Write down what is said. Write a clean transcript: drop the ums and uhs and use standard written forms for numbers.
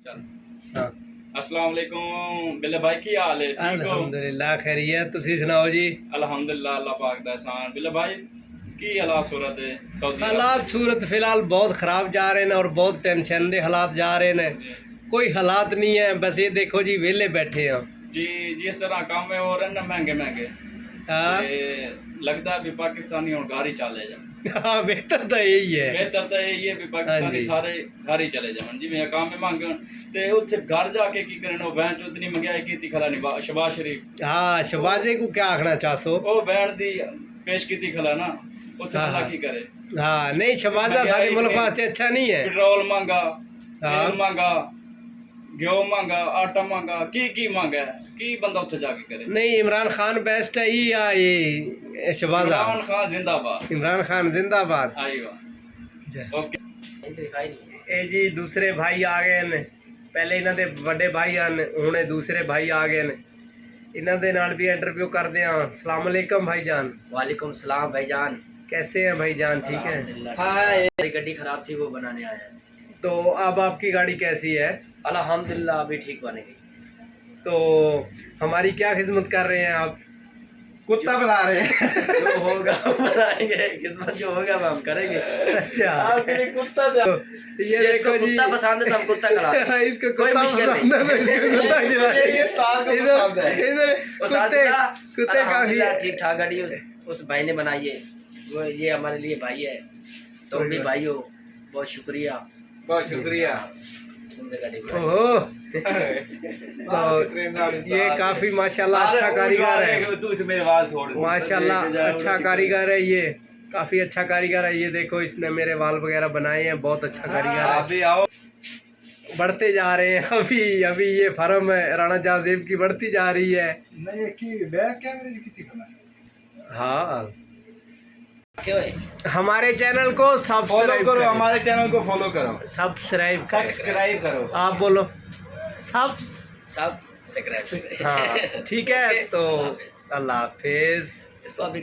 हाँ। अस्सलाम वालेकुम बिल्ले भाई की हाल है? ठीक हो? अल्हम्दुलिल्लाह खैरियत। तुसी सुनाओ जी। अल्हम्दुलिल्लाह अल्लाह पाक दा एहसान। बिल्ले भाई की हालात सूरत है सऊदी अरब हालात सूरत फिलहाल बहुत ख़राब जा रहे हैं और बहुत टेंशन दे हालात जा रहे हैं। जी कोई हालात नहीं है, बस ये देखो जी वेले बैठे हैं। जी, जिस तरह काम है हो रहे ना महंगे महंगे हाँ लगता है भी पाकिस्तानी और घर ही चले जाए। हाँ, बेहतर तो यही है। बेहतर तो यही है भी हाँ पाकिस्तानी जी। सारे घर ही चले जावन जिवें काम में मांगे होण ते उत्थे घर जाके की करन। ओ बहन चो इतनी महंगाई कीती खला नहीं शबाज शरीफ हाँ, शबाजे को क्या आखना चाहसो। ओ बहन दी पेश कीती खला ना उत्थे हाँ बंदा हाँ की करे। हाँ, नहीं शबाजा साढ़े मुल्क वास्ते अच्छा नहीं है। पेट्रोल महंगा, हाँ। तेल महंगा, घ्यो महंगा, आटा महंगा, की महंगा है की बंदा उत्थे जाके करे। नहीं, इमरान खान बेस्ट है ही या ये शबाजा? इमरान खान जिंदाबाद। इमरान खान जिंदाबाद। आईवा ओके ਇਹ ਜੀ दूसरे भाई आ गए ਨੇ। ਪਹਿਲੇ ਇਹਨਾਂ ਦੇ ਵੱਡੇ ਭਾਈ ਹਨ, ਹੁਣ ਇਹ दूसरे भाई आ गए ਨੇ। ਇਹਨਾਂ ਦੇ ਨਾਲ भी इंटरव्यू करते हैं। अस्सलाम वालेकुम भाईजान। वालेकुम सलाम भाईजान। कैसे हैं भाईजान? ठीक है। मेरी गाड़ी खराब थी वो बनाने आया है। तो अब आपकी गाड़ी कैसी है? अल्हम्दुलिल्लाह अभी ठीक बन गई। तो हमारी क्या खिदमत कर रहे हैं आप? कुत्ता बना रहे हैं। जो होगा बनाएंगे, किस्मत जो होगा वो हम करेंगे। अच्छा, आपके लिए कुत्ता तो ये देखो जी, कुत्ता पसंद है तो हम कुत्ता खिलाते हैं। इसको कोई कुत्ता मुश्किल पसंद है तो इसको कुत्ता खिलाते हैं। ये उस्ताद को पसंद है। इधर कुत्ते कुत्ते काफी ठीक ठाक गाड़ी उस भाई ने बनाई है। वो ये हमारे लिए भाई है, तुम भी भाई हो। बहुत शुक्रिया। बहुत शुक्रिया। तुमने गाड़ी बनाई। ओहो, तो ये काफी माशाल्लाह अच्छा कारीगर है। तू मेरे वाल छोड़। माशाल्लाह अच्छा कारीगर है ये, काफी अच्छा कारीगर है। ये देखो इसने मेरे वाल वगैरह बनाए हैं, बहुत अच्छा कारीगर आप है। भी आओ। बढ़ते जा रहे हैं। अभी अभी ये फर्म है राणा जहांजेब की बढ़ती जा रही है। नहीं की बैक कैमरे की खला। हाँ, क्यों है? हमारे चैनल को फॉलो सब्सक्राइब करो, करो। हमारे चैनल को फॉलो करो, सब्सक्राइब सब्सक्राइब करो। आप बोलो सब। सब सब्सक्राइब। हाँ ठीक है, तो अल्लाह हाफिज। इसको अभी